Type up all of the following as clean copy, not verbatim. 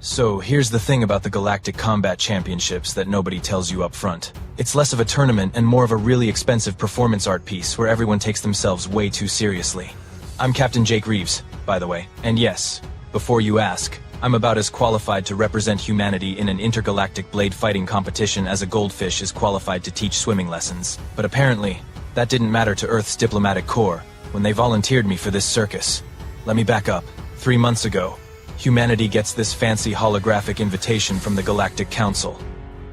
So here's the thing about the Galactic Combat Championships that nobody tells you up front. It's less of a tournament and more of a really expensive performance art piece where everyone takes themselves way too seriously. I'm Captain Jake Reeves, by the way, and yes, before you ask, I'm about as qualified to represent humanity in an intergalactic blade fighting competition as a goldfish is qualified to teach swimming lessons. But apparently, that didn't matter to Earth's diplomatic corps when they volunteered me for this circus. Let me back up. 3 months ago, humanity gets this fancy holographic invitation from the Galactic Council.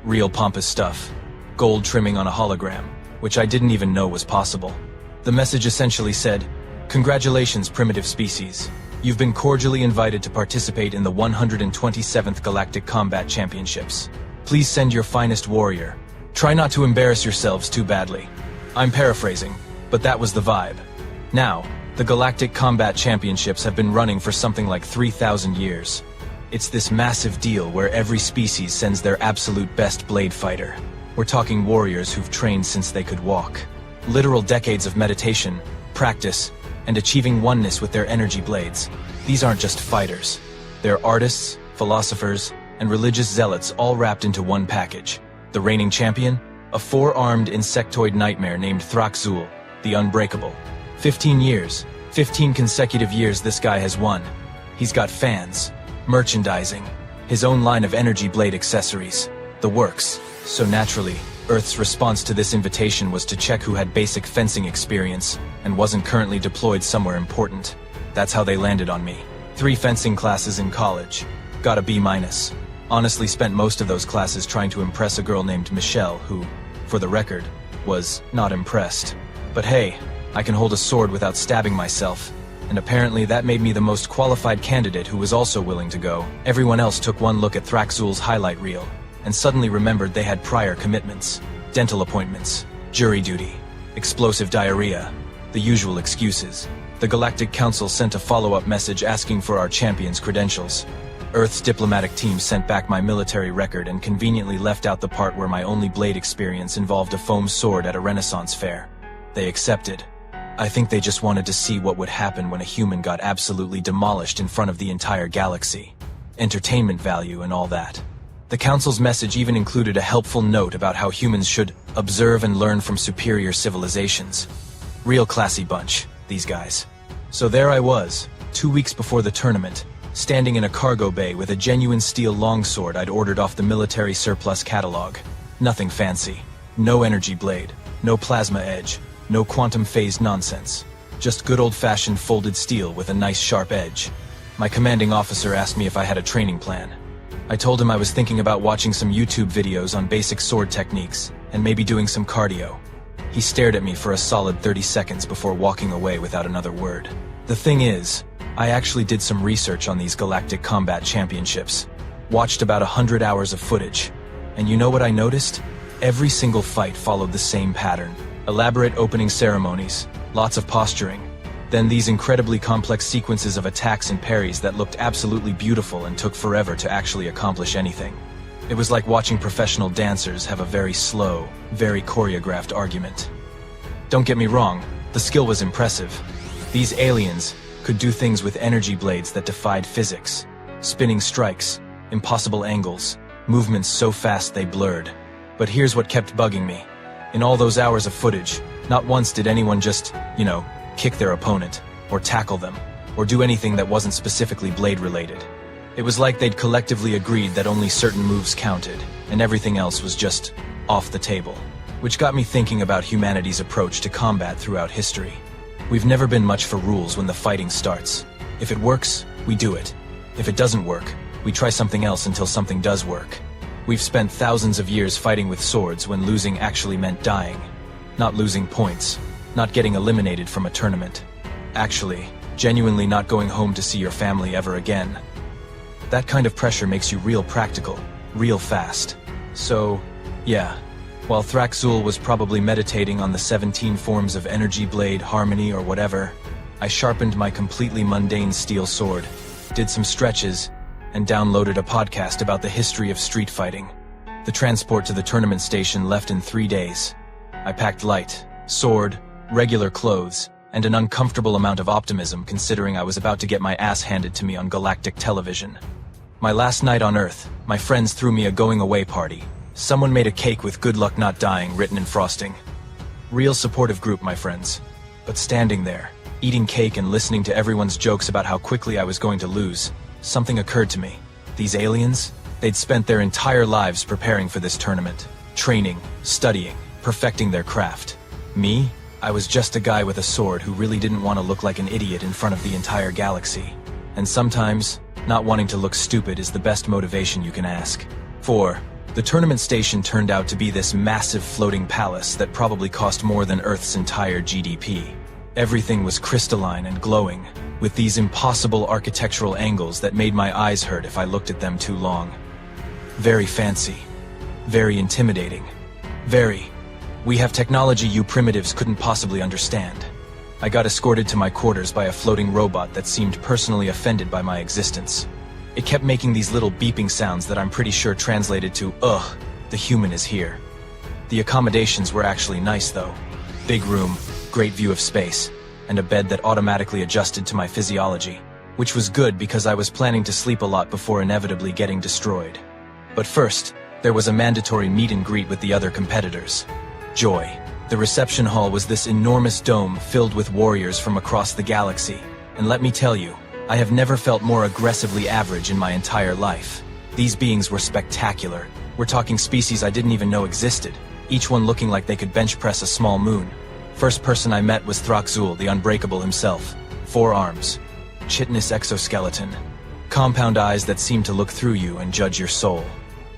Real pompous stuff. Gold trimming on a hologram, which I didn't even know was possible. The message essentially said, "Congratulations, primitive species. You've been cordially invited to participate in the 127th Galactic Combat Championships. Please send your finest warrior. Try not to embarrass yourselves too badly." I'm paraphrasing, but that was the vibe. Now, the Galactic Combat Championships have been running for something like 3,000 years. It's this massive deal where every species sends their absolute best blade fighter. We're talking warriors who've trained since they could walk. Literal decades of meditation, practice, and achieving oneness with their energy blades. These aren't just fighters. They're artists, philosophers, and religious zealots all wrapped into one package. The reigning champion? A four-armed insectoid nightmare named Thraxul, the Unbreakable. 15 years, 15 consecutive years this guy has won. He's got fans, merchandising, his own line of energy blade accessories, the works. So naturally, Earth's response to this invitation was to check who had basic fencing experience and wasn't currently deployed somewhere important. That's how they landed on me. 3 fencing classes in college. Got a B-. Honestly spent most of those classes trying to impress a girl named Michelle who, for the record, was not impressed. But hey, I can hold a sword without stabbing myself, and apparently that made me the most qualified candidate who was also willing to go. Everyone else took one look at Thraxul's highlight reel, and suddenly remembered they had prior commitments, dental appointments, jury duty, explosive diarrhea, the usual excuses. The Galactic Council sent a follow-up message asking for our champion's credentials. Earth's diplomatic team sent back my military record and conveniently left out the part where my only blade experience involved a foam sword at a Renaissance fair. They accepted. I think they just wanted to see what would happen when a human got absolutely demolished in front of the entire galaxy. Entertainment value and all that. The Council's message even included a helpful note about how humans should observe and learn from superior civilizations. Real classy bunch, these guys. So there I was, 2 weeks before the tournament, standing in a cargo bay with a genuine steel longsword I'd ordered off the military surplus catalog. Nothing fancy. No energy blade. No plasma edge. No quantum phase nonsense. Just good old-fashioned folded steel with a nice sharp edge. My commanding officer asked me if I had a training plan. I told him I was thinking about watching some YouTube videos on basic sword techniques, and maybe doing some cardio. He stared at me for a solid 30 seconds before walking away without another word. The thing is, I actually did some research on these Galactic Combat Championships. Watched about 100 hours of footage. And you know what I noticed? Every single fight followed the same pattern. Elaborate opening ceremonies, lots of posturing, then these incredibly complex sequences of attacks and parries that looked absolutely beautiful and took forever to actually accomplish anything. It was like watching professional dancers have a very slow, very choreographed argument. Don't get me wrong, the skill was impressive. These aliens could do things with energy blades that defied physics. Spinning strikes, impossible angles, movements so fast they blurred. But here's what kept bugging me. In all those hours of footage, not once did anyone just, kick their opponent, or tackle them, or do anything that wasn't specifically blade-related. It was like they'd collectively agreed that only certain moves counted, and everything else was just off the table. Which got me thinking about humanity's approach to combat throughout history. We've never been much for rules when the fighting starts. If it works, we do it. If it doesn't work, we try something else until something does work. We've spent thousands of years fighting with swords when losing actually meant dying. Not losing points. Not getting eliminated from a tournament. Actually, genuinely not going home to see your family ever again. That kind of pressure makes you real practical, real fast. So, yeah. While Thraxul was probably meditating on the 17 forms of energy blade, harmony, or whatever, I sharpened my completely mundane steel sword, did some stretches, and downloaded a podcast about the history of street fighting. The transport to the tournament station left in 3 days. I packed light, sword, regular clothes, and an uncomfortable amount of optimism considering I was about to get my ass handed to me on galactic television. My last night on Earth, my friends threw me a going-away party. Someone made a cake with "Good luck not dying" written in frosting. Real supportive group, my friends. But standing there, eating cake and listening to everyone's jokes about how quickly I was going to lose, something occurred to me. These aliens? They'd spent their entire lives preparing for this tournament. Training, studying, perfecting their craft. Me? I was just a guy with a sword who really didn't want to look like an idiot in front of the entire galaxy. And sometimes, not wanting to look stupid is the best motivation you can ask. 4. The tournament station turned out to be this massive floating palace that probably cost more than Earth's entire GDP. Everything was crystalline and glowing, with these impossible architectural angles that made my eyes hurt if I looked at them too long. Very fancy. Very intimidating. Very. We have technology you primitives couldn't possibly understand. I got escorted to my quarters by a floating robot that seemed personally offended by my existence. It kept making these little beeping sounds that I'm pretty sure translated to, "Ugh, the human is here." The accommodations were actually nice though. Big room, great view of space, and a bed that automatically adjusted to my physiology, which was good because I was planning to sleep a lot before inevitably getting destroyed. But first, there was a mandatory meet and greet with the other competitors. Joy. The reception hall was this enormous dome filled with warriors from across the galaxy, and let me tell you, I have never felt more aggressively average in my entire life. These beings were spectacular. We're talking species I didn't even know existed, each one looking like they could bench press a small moon. First person I met was Throxzul, the Unbreakable himself. 4 arms. Chitinous exoskeleton. Compound eyes that seem to look through you and judge your soul.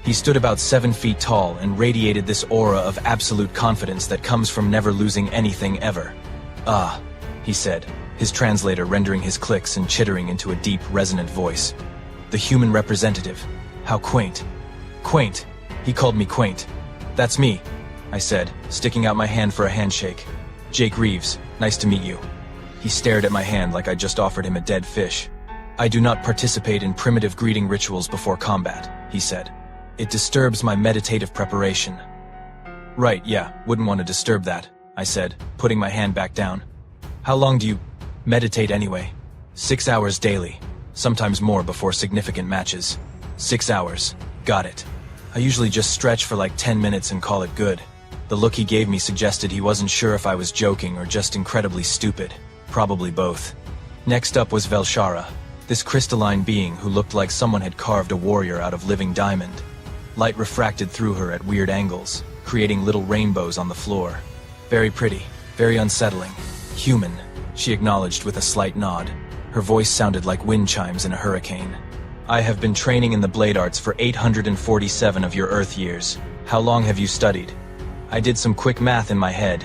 He stood about 7 feet tall and radiated this aura of absolute confidence that comes from never losing anything ever. "Ah," he said, his translator rendering his clicks and chittering into a deep, resonant voice. "The human representative. How quaint." Quaint. He called me quaint. "That's me," I said, sticking out my hand for a handshake. "Jake Reeves, nice to meet you." He stared at my hand like I just offered him a dead fish. "I do not participate in primitive greeting rituals before combat," he said. "It disturbs my meditative preparation." "Right, yeah, wouldn't want to disturb that," I said, putting my hand back down. "How long do you meditate anyway?" 6 hours daily, sometimes more before significant matches. 6 hours, got it. I usually just stretch for like 10 minutes and call it good. The look he gave me suggested he wasn't sure if I was joking or just incredibly stupid. Probably both. Next up was Velshara, this crystalline being who looked like someone had carved a warrior out of living diamond. Light refracted through her at weird angles, creating little rainbows on the floor. Very pretty, very unsettling. "Human," she acknowledged with a slight nod. Her voice sounded like wind chimes in a hurricane. "I have been training in the blade arts for 847 of your Earth years. How long have you studied?" I did some quick math in my head.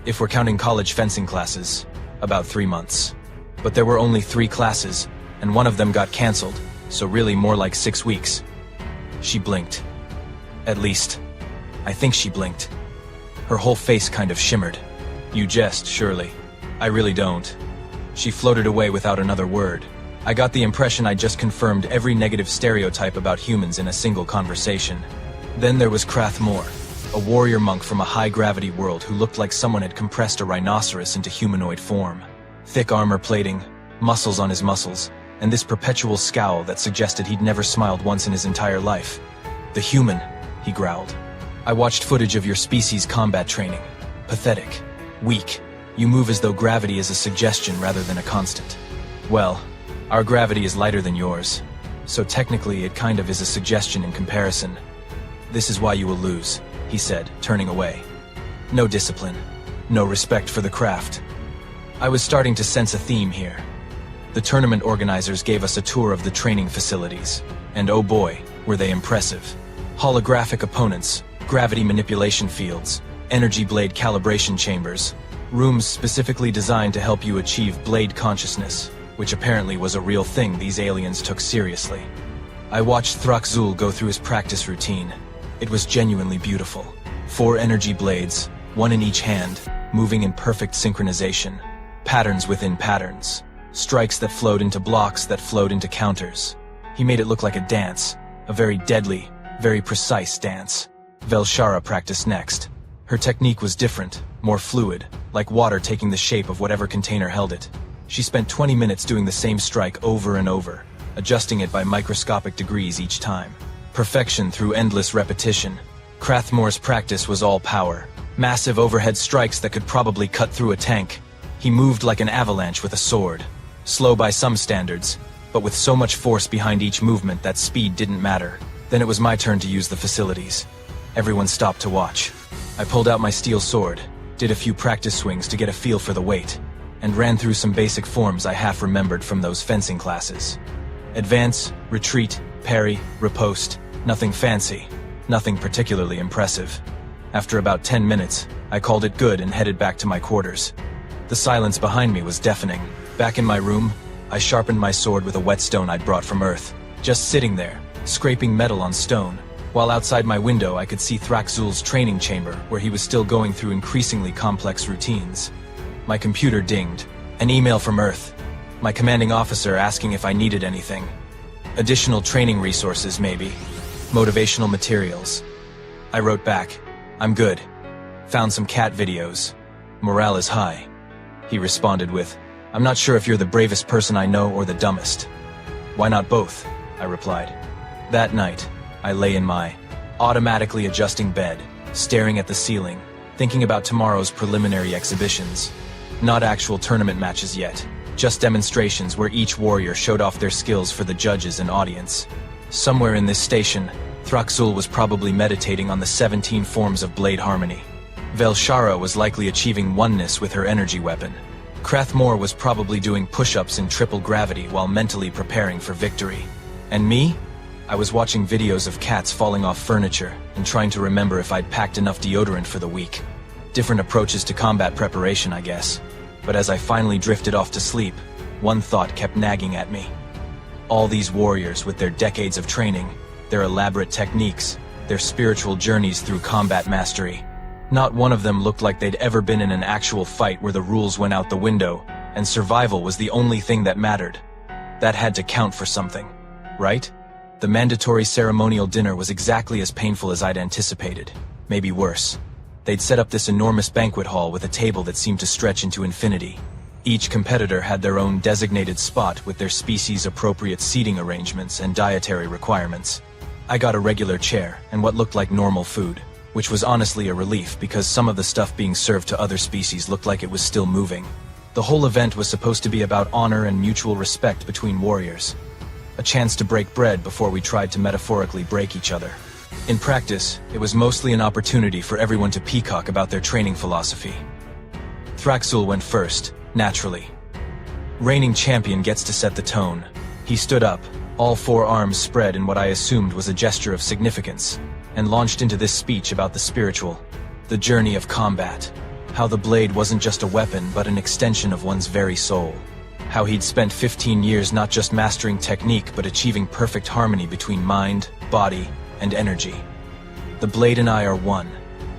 If we're counting college fencing classes, about 3 months. But there were only 3 classes, and one of them got cancelled, so really more like 6 weeks. She blinked. At least, I think she blinked. Her whole face kind of shimmered. "You jest, surely." "I really don't." She floated away without another word. I got the impression I just confirmed every negative stereotype about humans in a single conversation. Then there was Krathmore, a warrior monk from a high-gravity world who looked like someone had compressed a rhinoceros into humanoid form. Thick armor plating, muscles on his muscles, and this perpetual scowl that suggested he'd never smiled once in his entire life. "The human," he growled. "I watched footage of your species' combat training. Pathetic. Weak. You move as though gravity is a suggestion rather than a constant. Well, our gravity is lighter than yours, so technically it kind of is a suggestion in comparison. This is why you will lose," he said, turning away. "No discipline. No respect for the craft." I was starting to sense a theme here. The tournament organizers gave us a tour of the training facilities, and oh boy, were they impressive. Holographic opponents, gravity manipulation fields, energy blade calibration chambers, rooms specifically designed to help you achieve blade consciousness, which apparently was a real thing these aliens took seriously. I watched Throxzul go through his practice routine. It was genuinely beautiful. 4 energy blades, 1 in each hand, moving in perfect synchronization. Patterns within patterns. Strikes that flowed into blocks that flowed into counters. He made it look like a dance, a very deadly, very precise dance. Velshara practiced next. Her technique was different, more fluid, like water taking the shape of whatever container held it. She spent 20 minutes doing the same strike over and over. adjusting it by microscopic degrees each time. Perfection through endless repetition. Krathmore's practice was all power. Massive overhead strikes that could probably cut through a tank. He moved like an avalanche with a sword. Slow by some standards, but with so much force behind each movement that speed didn't matter. Then it was my turn to use the facilities. Everyone stopped to watch. I pulled out my steel sword, did a few practice swings to get a feel for the weight, and ran through some basic forms I half remembered from those fencing classes. Advance, retreat, parry, riposte. Nothing fancy, nothing particularly impressive. After about 10 minutes, I called it good and headed back to my quarters. The silence behind me was deafening. Back in my room, I sharpened my sword with a whetstone I'd brought from Earth, just sitting there, scraping metal on stone, while outside my window I could see Thraxul's training chamber, where he was still going through increasingly complex routines. My computer dinged. An email from Earth. My commanding officer asking if I needed anything. Additional training resources, maybe. Motivational materials. I wrote back, "I'm good. Found some cat videos. Morale is high." He responded with, "I'm not sure if you're the bravest person I know or the dumbest." "Why not both?" I replied. That night, I lay in my automatically adjusting bed, staring at the ceiling, thinking about tomorrow's preliminary exhibitions. Not actual tournament matches yet, just demonstrations where each warrior showed off their skills for the judges and audience. Somewhere in this station, Thraxul was probably meditating on the 17 forms of blade harmony. Velshara was likely achieving oneness with her energy weapon. Krathmore was probably doing push-ups in triple gravity while mentally preparing for victory. And me? I was watching videos of cats falling off furniture and trying to remember if I'd packed enough deodorant for the week. Different approaches to combat preparation, I guess. But as I finally drifted off to sleep, one thought kept nagging at me. All these warriors with their decades of training, their elaborate techniques, their spiritual journeys through combat mastery. Not one of them looked like they'd ever been in an actual fight where the rules went out the window, and survival was the only thing that mattered. That had to count for something, right? The mandatory ceremonial dinner was exactly as painful as I'd anticipated, maybe worse. They'd set up this enormous banquet hall with a table that seemed to stretch into infinity. Each competitor had their own designated spot with their species-appropriate seating arrangements and dietary requirements. I got a regular chair and what looked like normal food, which was honestly a relief because some of the stuff being served to other species looked like it was still moving. The whole event was supposed to be about honor and mutual respect between warriors. A chance to break bread before we tried to metaphorically break each other. In practice, it was mostly an opportunity for everyone to peacock about their training philosophy. Thraxul went first, naturally. Reigning champion gets to set the tone. He stood up, all four arms spread in what I assumed was a gesture of significance, and launched into this speech about the spiritual, the journey of combat, how the blade wasn't just a weapon but an extension of one's very soul, how he'd spent 15 years not just mastering technique but achieving perfect harmony between mind, body, and energy. "The blade and I are one,"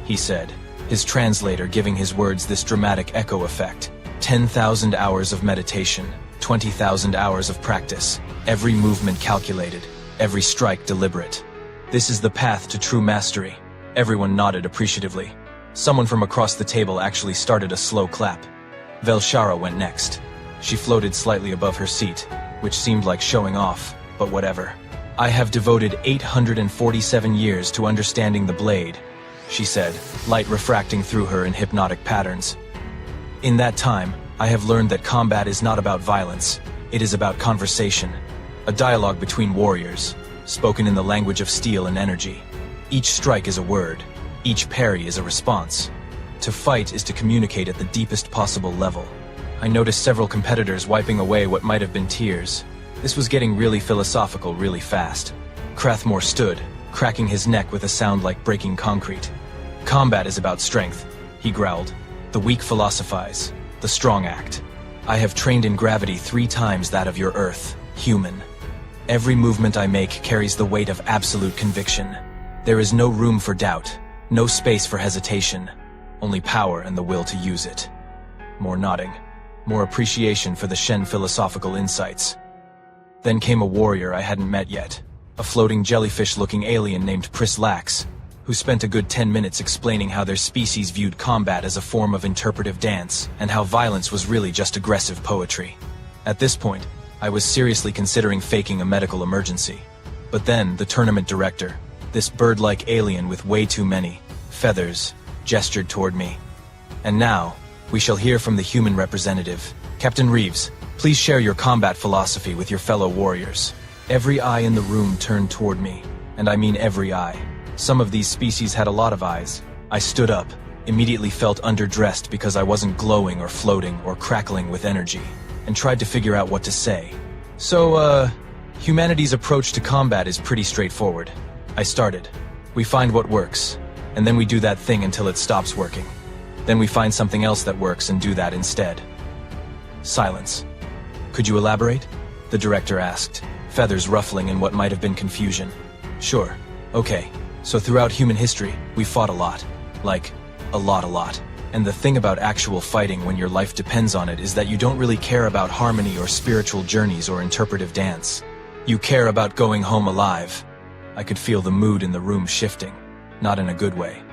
he said, his translator giving his words this dramatic echo effect. 10,000 hours of meditation, 20,000 hours of practice, every movement calculated, every strike deliberate. This is the path to true mastery. Everyone nodded appreciatively. Someone from across the table actually started a slow clap. Velshara went next. She floated slightly above her seat, which seemed like showing off, but whatever. "I have devoted 847 years to understanding the blade," she said, light refracting through her in hypnotic patterns. "In that time, I have learned that combat is not about violence. It is about conversation. A dialogue between warriors, spoken in the language of steel and energy. Each strike is a word. Each parry is a response. To fight is to communicate at the deepest possible level." I noticed several competitors wiping away what might have been tears. This was getting really philosophical really fast. Krathmore stood, cracking his neck with a sound like breaking concrete. "Combat is about strength," he growled. "The weak philosophize, the strong act. I have trained in gravity 3 times that of your Earth, human. Every movement I make carries the weight of absolute conviction. There is no room for doubt, no space for hesitation, only power and the will to use it." More nodding, more appreciation for the Shen philosophical insights. Then came a warrior I hadn't met yet, a floating jellyfish-looking alien named Prislax, who spent a good 10 minutes explaining how their species viewed combat as a form of interpretive dance, and how violence was really just aggressive poetry. At this point, I was seriously considering faking a medical emergency. But then, the tournament director, this bird-like alien with way too many feathers, gestured toward me. And now, we shall hear from the human representative. Captain Reeves, please share your combat philosophy with your fellow warriors. Every eye in the room turned toward me, and I mean every eye. Some of these species had a lot of eyes. I stood up, immediately felt underdressed because I wasn't glowing or floating or crackling with energy, and tried to figure out what to say. So, humanity's approach to combat is pretty straightforward. I started. We find what works, and then we do that thing until it stops working. Then we find something else that works and do that instead. Silence. Could you elaborate? The director asked, feathers ruffling in what might have been confusion. Sure. Okay. So throughout human history, we fought a lot. Like, a lot. And the thing about actual fighting when your life depends on it is that you don't really care about harmony or spiritual journeys or interpretive dance. You care about going home alive. I could feel the mood in the room shifting, not in a good way.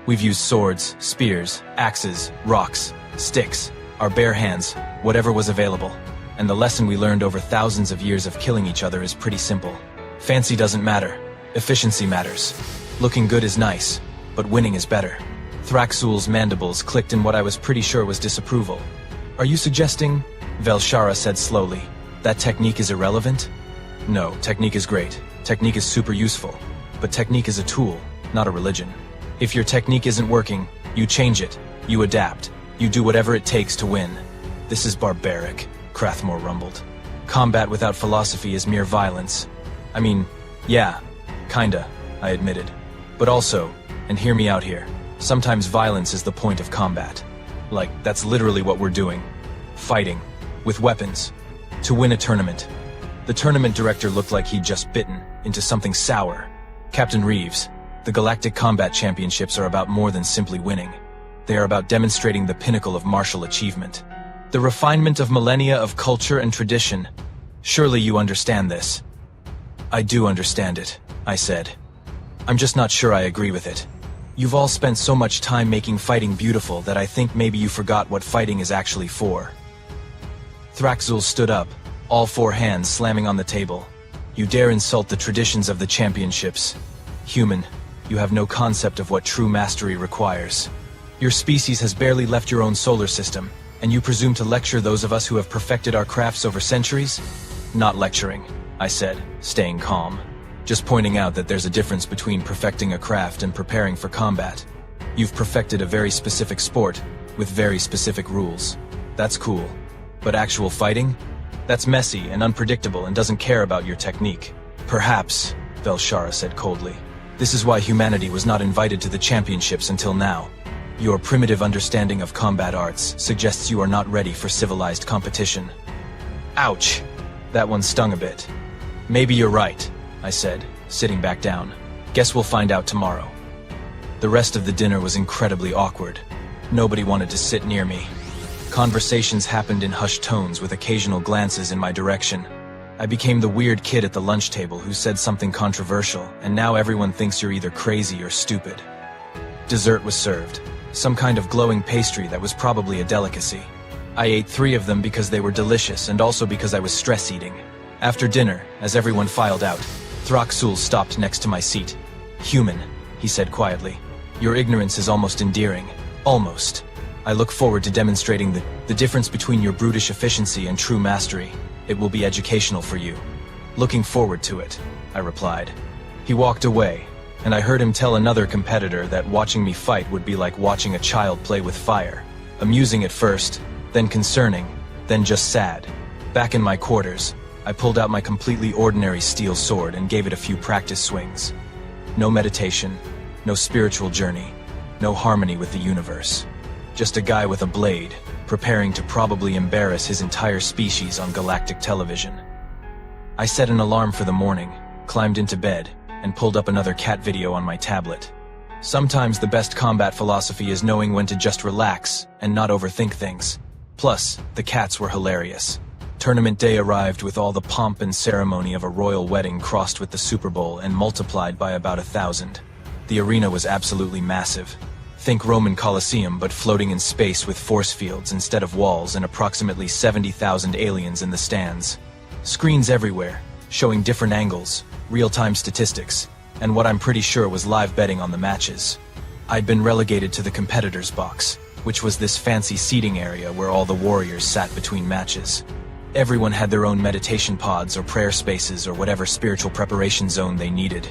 We've used swords, spears, axes, rocks, sticks, our bare hands, whatever was available. And the lesson we learned over thousands of years of killing each other is pretty simple. Fancy doesn't matter. Efficiency matters. Looking good is nice, but winning is better. Thraxul's mandibles clicked in what I was pretty sure was disapproval. Are you suggesting, Velshara said slowly, that technique is irrelevant? No, technique is great. Technique is super useful. But technique is a tool, not a religion. If your technique isn't working, you change it, you adapt, you do whatever it takes to win. This is barbaric, Crathmore rumbled. Combat without philosophy is mere violence. I mean, yeah, kinda, I admitted. But also, and hear me out here, sometimes violence is the point of combat. Like, that's literally what we're doing. Fighting. With weapons. To win a tournament. The tournament director looked like he'd just bitten into something sour. Captain Reeves, the Galactic Combat Championships are about more than simply winning. They are about demonstrating the pinnacle of martial achievement. The refinement of millennia of culture and tradition. Surely you understand this. I do understand it, I said. I'm just not sure I agree with it. You've all spent so much time making fighting beautiful that I think maybe you forgot what fighting is actually for. Thraxul stood up, all four hands slamming on the table. You dare insult the traditions of the championships. Human, you have no concept of what true mastery requires. Your species has barely left your own solar system, and you presume to lecture those of us who have perfected our crafts over centuries? Not lecturing, I said, staying calm. Just pointing out that there's a difference between perfecting a craft and preparing for combat. You've perfected a very specific sport, with very specific rules. That's cool. But actual fighting? That's messy and unpredictable and doesn't care about your technique. Perhaps, Velshara said coldly. This is why humanity was not invited to the championships until now. Your primitive understanding of combat arts suggests you are not ready for civilized competition. Ouch! That one stung a bit. Maybe you're right, I said, sitting back down. Guess we'll find out tomorrow. The rest of the dinner was incredibly awkward. Nobody wanted to sit near me. Conversations happened in hushed tones with occasional glances in my direction. I became the weird kid at the lunch table who said something controversial, and now everyone thinks you're either crazy or stupid. Dessert was served. Some kind of glowing pastry that was probably a delicacy. I ate 3 of them because they were delicious and also because I was stress eating. After dinner, as everyone filed out, Thraxul stopped next to my seat. Human, he said quietly. Your ignorance is almost endearing. Almost. I look forward to demonstrating the difference between your brutish efficiency and true mastery. It will be educational for you. Looking forward to it, I replied. He walked away, and I heard him tell another competitor that watching me fight would be like watching a child play with fire. Amusing at first, then concerning, then just sad. Back in my quarters, I pulled out my completely ordinary steel sword and gave it a few practice swings. No meditation, no spiritual journey, no harmony with the universe. Just a guy with a blade, preparing to probably embarrass his entire species on galactic television. I set an alarm for the morning, climbed into bed, and pulled up another cat video on my tablet. Sometimes the best combat philosophy is knowing when to just relax and not overthink things. Plus, the cats were hilarious. Tournament day arrived with all the pomp and ceremony of a royal wedding crossed with the Super Bowl and multiplied by about 1,000. The arena was absolutely massive. Think Roman Colosseum, but floating in space with force fields instead of walls and approximately 70,000 aliens in the stands. Screens everywhere, showing different angles, real-time statistics, and what I'm pretty sure was live betting on the matches. I'd been relegated to the competitors box, which was this fancy seating area where all the warriors sat between matches. Everyone had their own meditation pods or prayer spaces or whatever spiritual preparation zone they needed.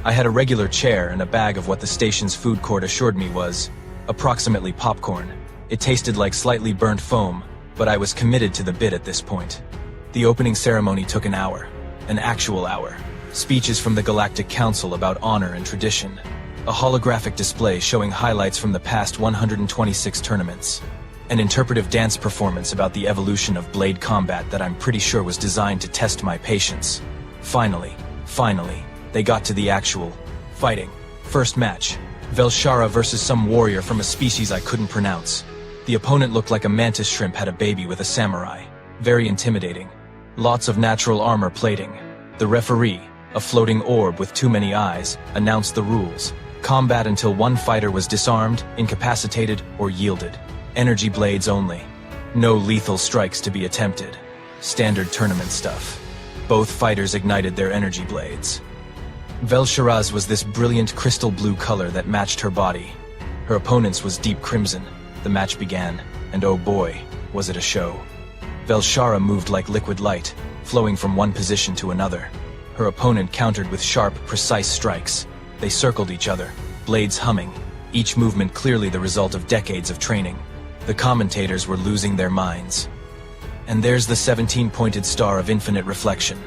I had a regular chair and a bag of what the station's food court assured me was approximately popcorn. It tasted like slightly burnt foam, but I was committed to the bit at this point. The opening ceremony took an hour, an actual hour. Speeches from the Galactic Council about honor and tradition. A holographic display showing highlights from the past 126 tournaments. An interpretive dance performance about the evolution of blade combat that I'm pretty sure was designed to test my patience. Finally, they got to the actual fighting. First match, Velshara versus some warrior from a species I couldn't pronounce. The opponent looked like a mantis shrimp had a baby with a samurai. Very intimidating. Lots of natural armor plating. The referee, a floating orb with too many eyes, announced the rules. Combat until one fighter was disarmed, incapacitated, or yielded. Energy blades only. No lethal strikes to be attempted. Standard tournament stuff. Both fighters ignited their energy blades. Velshara's was this brilliant crystal blue color that matched her body. Her opponent's was deep crimson. The match began, and oh boy, was it a show. Velshara moved like liquid light, flowing from one position to another. Her opponent countered with sharp, precise strikes. They circled each other, blades humming, each movement clearly the result of decades of training. The commentators were losing their minds. And there's the 17-pointed star of infinite reflection,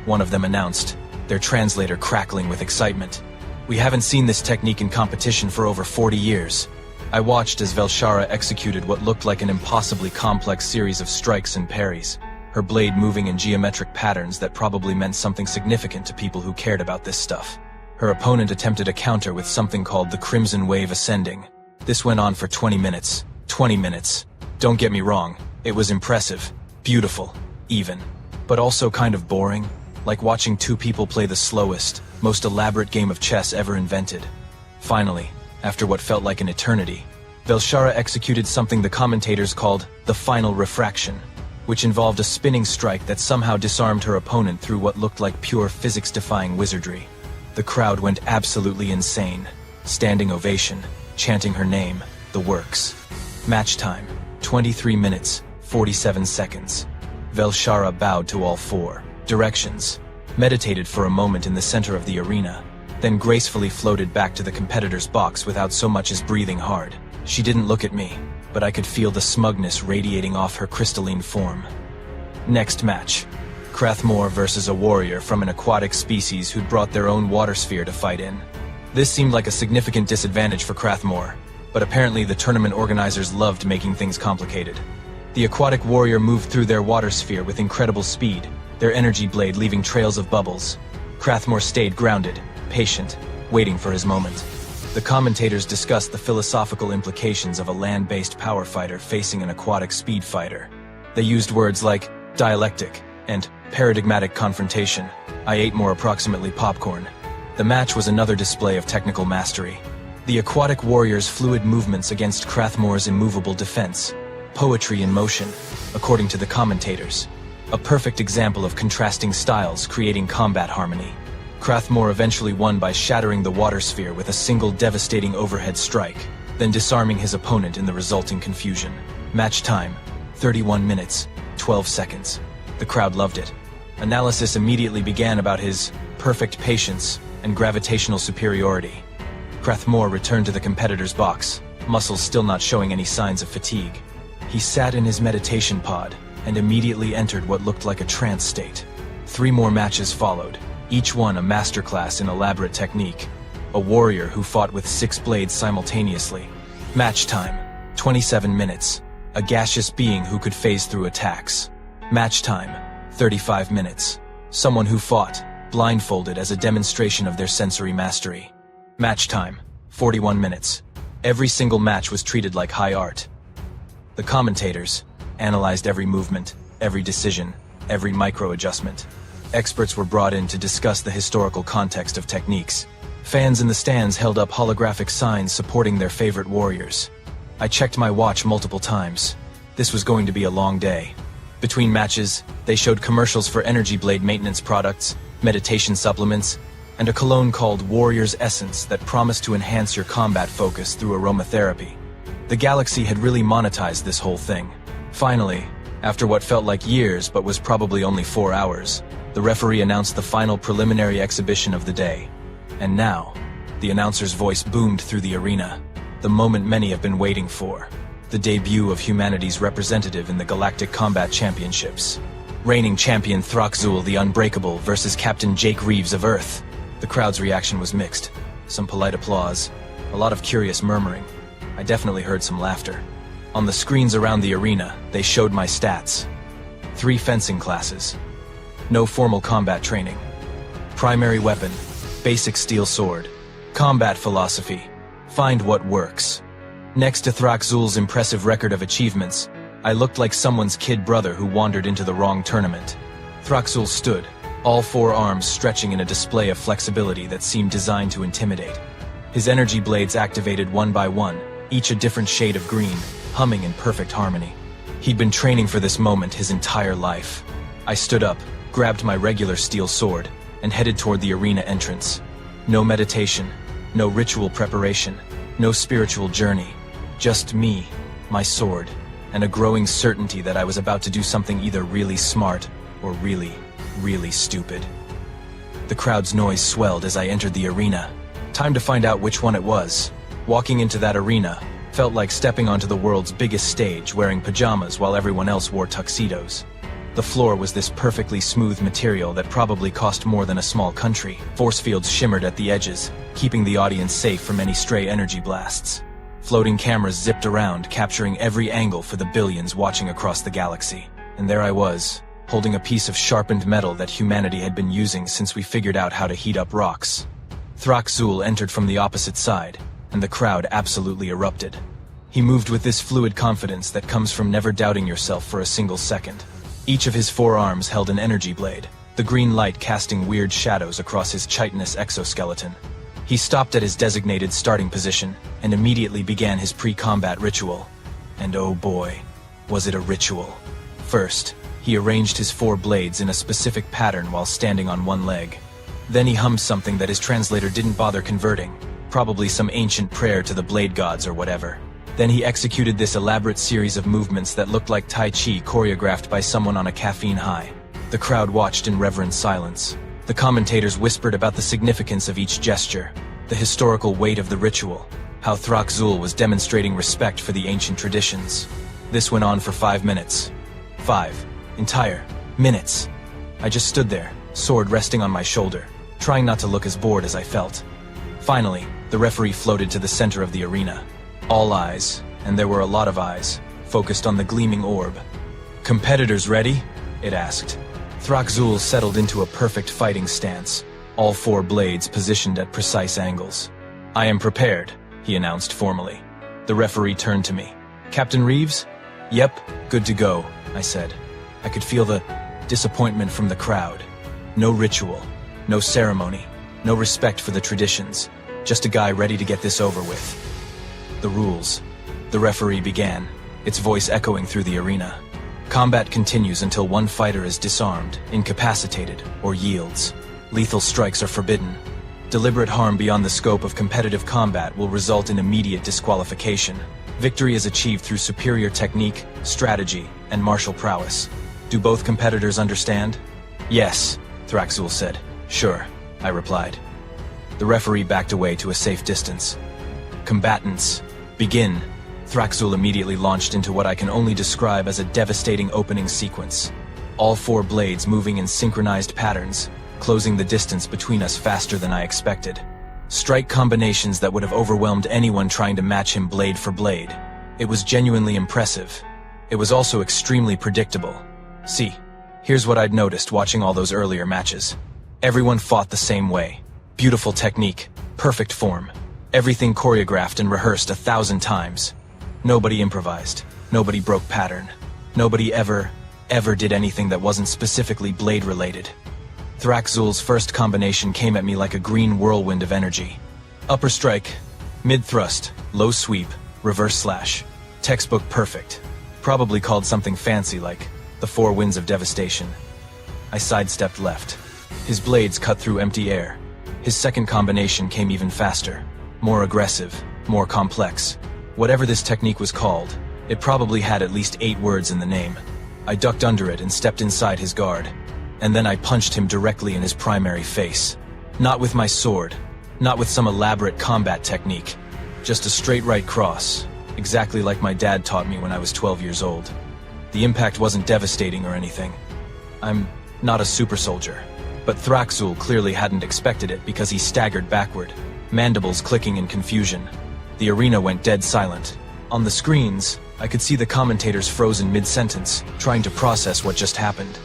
one of them announced, their translator crackling with excitement. We haven't seen this technique in competition for over 40 years. I watched as Velshara executed what looked like an impossibly complex series of strikes and parries, her blade moving in geometric patterns that probably meant something significant to people who cared about this stuff. Her opponent attempted a counter with something called the Crimson Wave Ascending. This went on for 20 minutes. 20 minutes. Don't get me wrong, it was impressive, beautiful, even, but also kind of boring, like watching two people play the slowest, most elaborate game of chess ever invented. Finally, after what felt like an eternity, Velshara executed something the commentators called the final refraction, which involved a spinning strike that somehow disarmed her opponent through what looked like pure physics-defying wizardry. The crowd went absolutely insane, standing ovation, chanting her name, the works. Match time, 23 minutes, 47 seconds. Velshara bowed to all four directions, meditated for a moment in the center of the arena, then gracefully floated back to the competitor's box without so much as breathing hard. She didn't look at me, but I could feel the smugness radiating off her crystalline form. Next match, Krathmore versus a warrior from an aquatic species who'd brought their own water sphere to fight in. This seemed like a significant disadvantage for Krathmore, but apparently the tournament organizers loved making things complicated. The aquatic warrior moved through their water sphere with incredible speed, their energy blade leaving trails of bubbles. Krathmore stayed grounded, patient, waiting for his moment. The commentators discussed the philosophical implications of a land-based power fighter facing an aquatic speed fighter. They used words like dialectic and paradigmatic confrontation. I ate more approximately popcorn. The match was another display of technical mastery. The aquatic warrior's fluid movements against Krathmore's immovable defense. Poetry in motion, according to the commentators. A perfect example of contrasting styles creating combat harmony. Krathmore eventually won by shattering the water sphere with a single devastating overhead strike, then disarming his opponent in the resulting confusion. Match time, 31 minutes, 12 seconds. The crowd loved it. Analysis immediately began about his perfect patience and gravitational superiority. Krathmore returned to the competitor's box, muscles still not showing any signs of fatigue. He sat in his meditation pod and immediately entered what looked like a trance state. 3 more matches followed, each one a masterclass in elaborate technique. A warrior who fought with 6 blades simultaneously. Match time, 27 minutes. A gaseous being who could phase through attacks. Match time, 35 minutes. Someone who fought, blindfolded as a demonstration of their sensory mastery. Match time, 41 minutes. Every single match was treated like high art. The commentators analyzed every movement, every decision, every micro-adjustment. Experts were brought in to discuss the historical context of techniques. Fans in the stands held up holographic signs supporting their favorite warriors. I checked my watch multiple times. This was going to be a long day. Between matches, they showed commercials for energy blade maintenance products, meditation supplements, and a cologne called Warrior's Essence that promised to enhance your combat focus through aromatherapy. The Galaxy had really monetized this whole thing. Finally, after what felt like years but was probably only 4 hours, the referee announced the final preliminary exhibition of the day. And now, the announcer's voice boomed through the arena, the moment many have been waiting for. The debut of humanity's representative in the Galactic Combat Championships. Reigning champion Throxzul the Unbreakable versus Captain Jake Reeves of Earth. The crowd's reaction was mixed. Some polite applause, a lot of curious murmuring. I definitely heard some laughter. On the screens around the arena, they showed my stats. 3 fencing classes. No formal combat training. Primary weapon, basic steel sword. Combat philosophy, find what works. Next to Throxzul's impressive record of achievements, I looked like someone's kid brother who wandered into the wrong tournament. Throxzul stood, all 4 arms stretching in a display of flexibility that seemed designed to intimidate. His energy blades activated one by one, each a different shade of green, humming in perfect harmony. He'd been training for this moment his entire life. I stood up, grabbed my regular steel sword, and headed toward the arena entrance. No meditation, no ritual preparation, no spiritual journey. Just me, my sword, and a growing certainty that I was about to do something either really smart or really, really stupid. The crowd's noise swelled as I entered the arena. Time to find out which one it was. Walking into that arena felt like stepping onto the world's biggest stage wearing pajamas while everyone else wore tuxedos. The floor was this perfectly smooth material that probably cost more than a small country. Force fields shimmered at the edges, keeping the audience safe from any stray energy blasts. Floating cameras zipped around, capturing every angle for the billions watching across the galaxy. And there I was, holding a piece of sharpened metal that humanity had been using since we figured out how to heat up rocks. Throxzul entered from the opposite side, and the crowd absolutely erupted. He moved with this fluid confidence that comes from never doubting yourself for a single second. Each of his 4 arms held an energy blade, the green light casting weird shadows across his chitinous exoskeleton. He stopped at his designated starting position and immediately began his pre-combat ritual. And oh boy, was it a ritual. First, he arranged his 4 blades in a specific pattern while standing on one leg. Then he hummed something that his translator didn't bother converting, probably some ancient prayer to the blade gods or whatever. Then he executed this elaborate series of movements that looked like Tai Chi choreographed by someone on a caffeine high. The crowd watched in reverent silence. The commentators whispered about the significance of each gesture, the historical weight of the ritual, how Throxzul was demonstrating respect for the ancient traditions. This went on for 5 minutes. 5 entire minutes. I just stood there, sword resting on my shoulder, trying not to look as bored as I felt. Finally, the referee floated to the center of the arena. All eyes, and there were a lot of eyes, focused on the gleaming orb. "Competitors ready?" it asked. Throxzul settled into a perfect fighting stance, all 4 blades positioned at precise angles. "I am prepared," he announced formally. The referee turned to me. "Captain Reeves?" "Yep, good to go," I said. I could feel the disappointment from the crowd. No ritual, no ceremony, no respect for the traditions, just a guy ready to get this over with. "The rules," the referee began, its voice echoing through the arena. "Combat continues until one fighter is disarmed, incapacitated, or yields. Lethal strikes are forbidden. Deliberate harm beyond the scope of competitive combat will result in immediate disqualification. Victory is achieved through superior technique, strategy, and martial prowess. Do both competitors understand?" "Yes," Throxzul said. "Sure," I replied. The referee backed away to a safe distance. "Combatants, begin." Throxzul immediately launched into what I can only describe as a devastating opening sequence. All 4 blades moving in synchronized patterns, closing the distance between us faster than I expected. Strike combinations that would have overwhelmed anyone trying to match him blade for blade. It was genuinely impressive. It was also extremely predictable. See, here's what I'd noticed watching all those earlier matches. Everyone fought the same way. Beautiful technique, perfect form. Everything choreographed and rehearsed 1,000 times. Nobody improvised. Nobody broke pattern. Nobody ever did anything that wasn't specifically blade-related. Throxzul's first combination came at me like a green whirlwind of energy. Upper strike, mid-thrust, low sweep, reverse slash. Textbook perfect. Probably called something fancy like The four winds of devastation. I sidestepped left. His blades cut through empty air. His second combination came even faster. More aggressive, more complex. Whatever this technique was called, it probably had at least 8 words in the name. I ducked under it and stepped inside his guard. And then I punched him directly in his primary face. Not with my sword, not with some elaborate combat technique. Just a straight right cross, exactly like my dad taught me when I was 12 years old. The impact wasn't devastating or anything. I'm not a super soldier. But Thraxul clearly hadn't expected it because he staggered backward, mandibles clicking in confusion. The arena went dead silent. On the screens, I could see the commentators frozen mid-sentence, trying to process what just happened.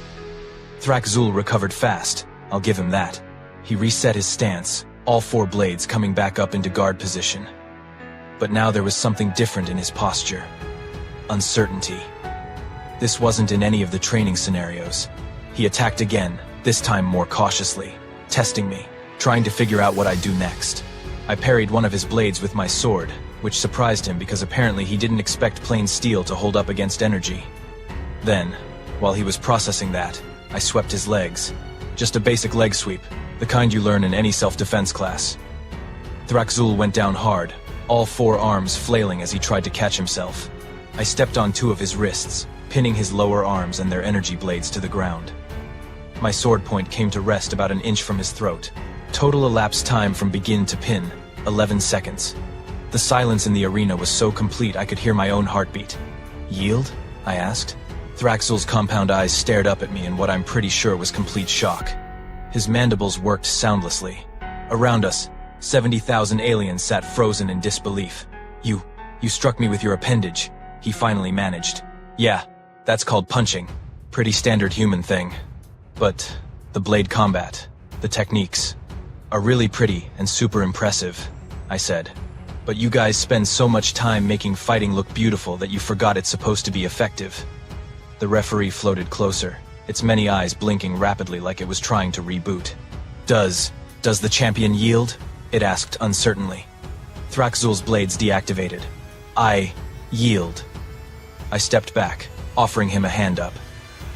Thraxul recovered fast, I'll give him that. He reset his stance, all 4 blades coming back up into guard position. But now there was something different in his posture. Uncertainty. This wasn't in any of the training scenarios. He attacked again, this time more cautiously, testing me, trying to figure out what I'd do next. I parried one of his blades with my sword, which surprised him because apparently he didn't expect plain steel to hold up against energy. Then, while he was processing that, I swept his legs. Just a basic leg sweep, the kind you learn in any self-defense class. Thraxul went down hard, all 4 arms flailing as he tried to catch himself. I stepped on 2 of his wrists, pinning his lower arms and their energy blades to the ground. My sword point came to rest about an inch from his throat. Total elapsed time from begin to pin, 11 seconds. The silence in the arena was so complete I could hear my own heartbeat. Yield? I asked. Thraxul's compound eyes stared up at me in what I'm pretty sure was complete shock. His mandibles worked soundlessly. Around us, 70,000 aliens sat frozen in disbelief. You struck me with your appendage, he finally managed. Yeah, that's called punching. Pretty standard human thing. But the blade combat, the techniques, are really pretty and super impressive, I said. But you guys spend so much time making fighting look beautiful that you forgot it's supposed to be effective. The referee floated closer, its many eyes blinking rapidly like it was trying to reboot. Does the champion yield? It asked uncertainly. Thraxul's blades deactivated. I yield. I stepped back, offering him a hand up.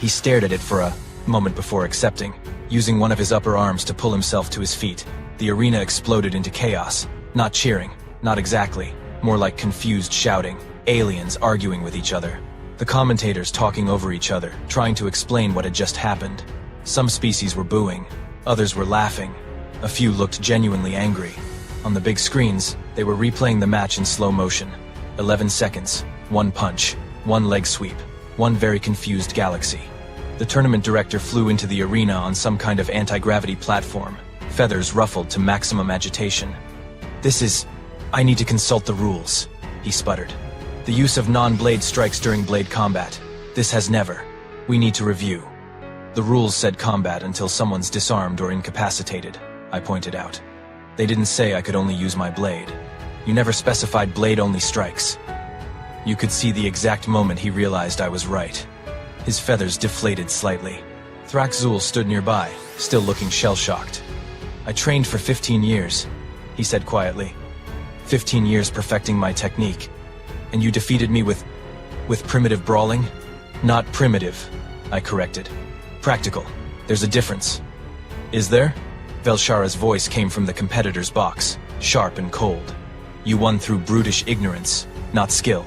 He stared at it for a moment before accepting, using one of his upper arms to pull himself to his feet. The arena exploded into chaos. Not cheering, not exactly, more like confused shouting, aliens arguing with each other. The commentators talking over each other, trying to explain what had just happened. Some species were booing, others were laughing. A few looked genuinely angry. On the big screens, they were replaying the match in slow motion. 11 seconds, 1 punch, 1 leg sweep, 1 very confused galaxy. The tournament director flew into the arena on some kind of anti-gravity platform, feathers ruffled to maximum agitation. I need to consult the rules, he sputtered. The use of non-blade strikes during blade combat. This has never. We need to review. The rules said combat until someone's disarmed or incapacitated, I pointed out. They didn't say I could only use my blade. You never specified blade-only strikes. You could see the exact moment he realized I was right. His feathers deflated slightly. Thraxul stood nearby, still looking shell-shocked. I trained for 15 years, he said quietly. 15 years perfecting my technique. And you defeated me with primitive brawling? Not primitive, I corrected. Practical. There's a difference. Is there? Velshara's voice came from the competitor's box, sharp and cold. You won through brutish ignorance, not skill.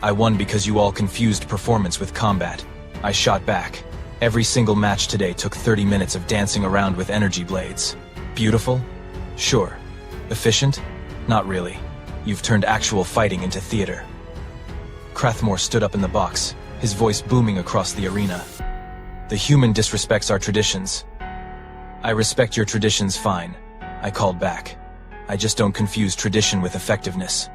I won because you all confused performance with combat. I shot back. Every single match today took 30 minutes of dancing around with energy blades. Beautiful? Sure. Efficient? Not really. You've turned actual fighting into theater. Krathmore stood up in the box, his voice booming across the arena. The human disrespects our traditions. I respect your traditions fine, I called back. I just don't confuse tradition with effectiveness.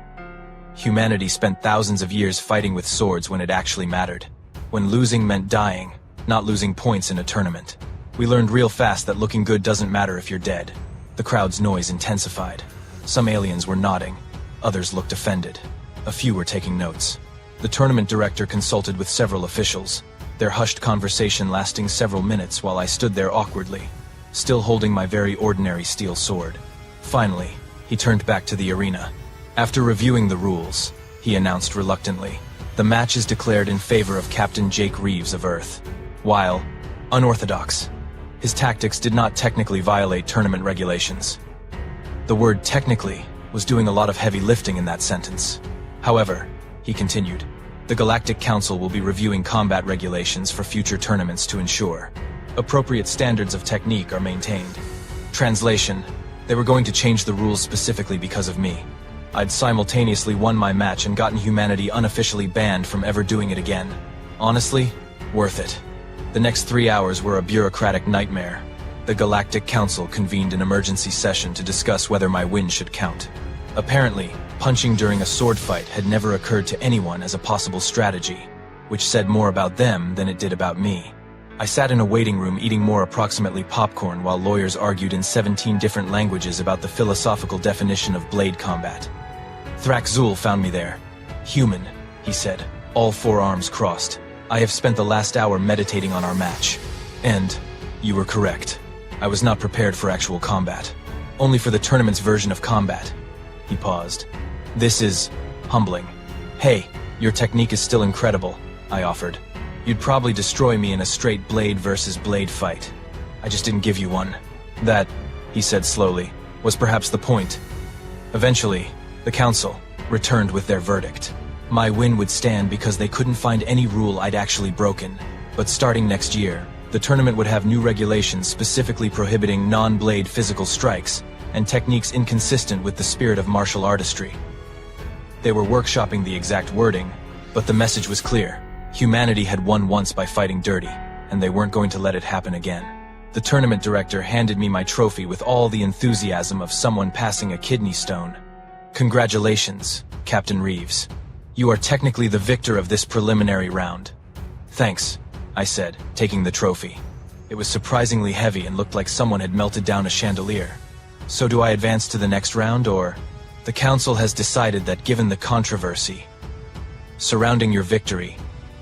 Humanity spent thousands of years fighting with swords when it actually mattered. When losing meant dying, not losing points in a tournament. We learned real fast that looking good doesn't matter if you're dead. The crowd's noise intensified. Some aliens were nodding, others looked offended. A few were taking notes. The tournament director consulted with several officials, their hushed conversation lasting several minutes while I stood there awkwardly, still holding my very ordinary steel sword. Finally, he turned back to the arena. After reviewing the rules, he announced reluctantly, The match is declared in favor of Captain Jake Reeves of Earth. While unorthodox, his tactics did not technically violate tournament regulations. The word technically was doing a lot of heavy lifting in that sentence. However, he continued, the Galactic Council will be reviewing combat regulations for future tournaments to ensure appropriate standards of technique are maintained. Translation: they were going to change the rules specifically because of me. I'd simultaneously won my match and gotten humanity unofficially banned from ever doing it again. Honestly, worth it. The next 3 hours were a bureaucratic nightmare. The Galactic Council convened an emergency session to discuss whether my win should count. Apparently, punching during a sword fight had never occurred to anyone as a possible strategy, which said more about them than it did about me. I sat in a waiting room eating more approximately popcorn while lawyers argued in 17 different languages about the philosophical definition of blade combat. Thraxzul found me there. Human, he said, all 4 arms crossed. I have spent the last hour meditating on our match. And you were correct. I was not prepared for actual combat. Only for the tournament's version of combat. He paused. This is humbling. Hey, your technique is still incredible, I offered. You'd probably destroy me in a straight blade versus blade fight. I just didn't give you one. That, he said slowly, was perhaps the point. Eventually, the council returned with their verdict. My win would stand because they couldn't find any rule I'd actually broken. But starting next year, the tournament would have new regulations specifically prohibiting non-blade physical strikes and techniques inconsistent with the spirit of martial artistry. They were workshopping the exact wording, but the message was clear. Humanity had won once by fighting dirty, and they weren't going to let it happen again. The tournament director handed me my trophy with all the enthusiasm of someone passing a kidney stone. Congratulations, Captain Reeves. You are technically the victor of this preliminary round. Thanks, I said, taking the trophy. It was surprisingly heavy and looked like someone had melted down a chandelier. So do I advance to the next round, or? The council has decided that given the controversy surrounding your victory,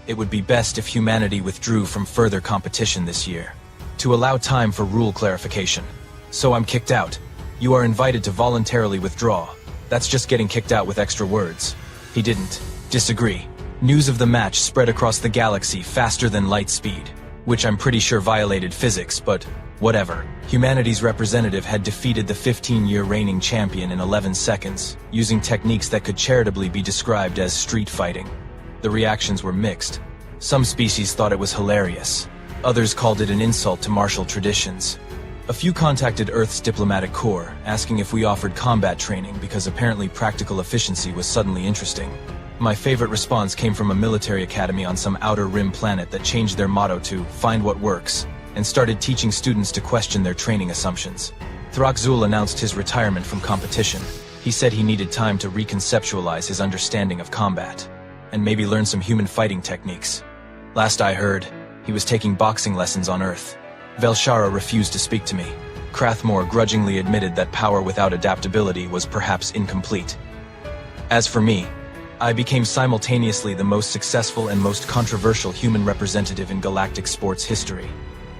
it would be best if humanity withdrew from further competition this year, to allow time for rule clarification. So I'm kicked out. You are invited to voluntarily withdraw. That's just getting kicked out with extra words. He didn't disagree. News of the match spread across the galaxy faster than light speed, which I'm pretty sure violated physics, but whatever. Humanity's representative had defeated the 15-year reigning champion in 11 seconds, using techniques that could charitably be described as street fighting. The reactions were mixed. Some species thought it was hilarious. Others called it an insult to martial traditions. A few contacted Earth's diplomatic corps, asking if we offered combat training because apparently practical efficiency was suddenly interesting. My favorite response came from a military academy on some outer rim planet that changed their motto to "Find what works," and started teaching students to question their training assumptions. Thraxzul announced his retirement from competition. He said he needed time to reconceptualize his understanding of combat, and maybe learn some human fighting techniques. Last I heard, he was taking boxing lessons on Earth. Velshara refused to speak to me. Krathmore grudgingly admitted that power without adaptability was perhaps incomplete. As for me, I became simultaneously the most successful and most controversial human representative in galactic sports history.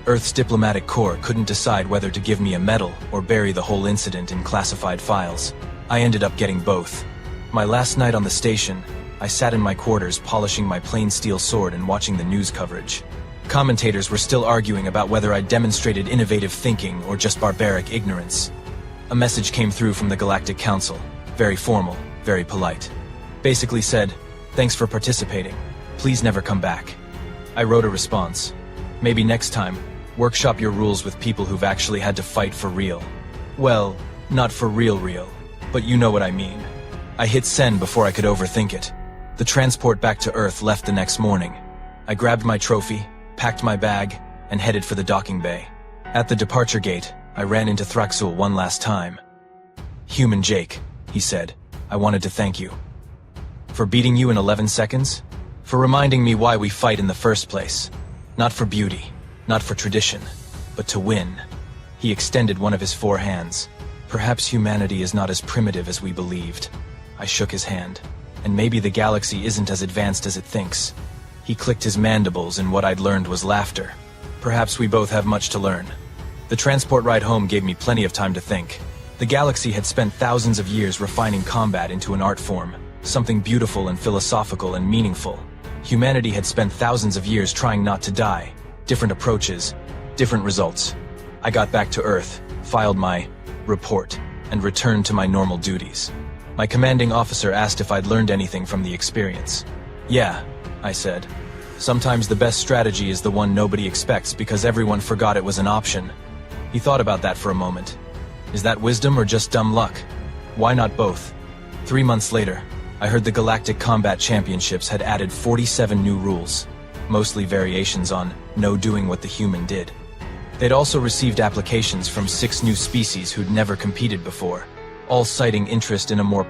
Earth's diplomatic corps couldn't decide whether to give me a medal or bury the whole incident in classified files. I ended up getting both. My last night on the station, I sat in my quarters polishing my plain steel sword and watching the news coverage. Commentators were still arguing about whether I demonstrated innovative thinking or just barbaric ignorance. A message came through from the Galactic Council, very formal, very polite. Basically said, "Thanks for participating. Please never come back." I wrote a response. "Maybe next time, workshop your rules with people who've actually had to fight for real." Well, not for real, but you know what I mean. I hit send before I could overthink it. The transport back to Earth left the next morning. I grabbed my trophy, packed my bag, and headed for the docking bay. At the departure gate, I ran into Thraxzul one last time. "Human Jake," he said, "I wanted to thank you. For beating you in 11 seconds? For reminding me why we fight in the first place. Not for beauty, not for tradition, but to win." He extended one of his 4 hands. "Perhaps humanity is not as primitive as we believed." I shook his hand. "And maybe the galaxy isn't as advanced as it thinks." He clicked his mandibles and what I'd learned was laughter. Perhaps we both have much to learn. The transport ride home gave me plenty of time to think. The galaxy had spent thousands of years refining combat into an art form, something beautiful and philosophical and meaningful. Humanity had spent thousands of years trying not to die. Different approaches, different results. I got back to Earth, filed my report, and returned to my normal duties. My commanding officer asked if I'd learned anything from the experience. Yeah, I said. Sometimes the best strategy is the one nobody expects because everyone forgot it was an option. He thought about that for a moment. Is that wisdom or just dumb luck? Why not both? 3 months later, I heard the Galactic Combat Championships had added 47 new rules, mostly variations on no doing what the human did. They'd also received applications from 6 new species who'd never competed before, all citing interest in a more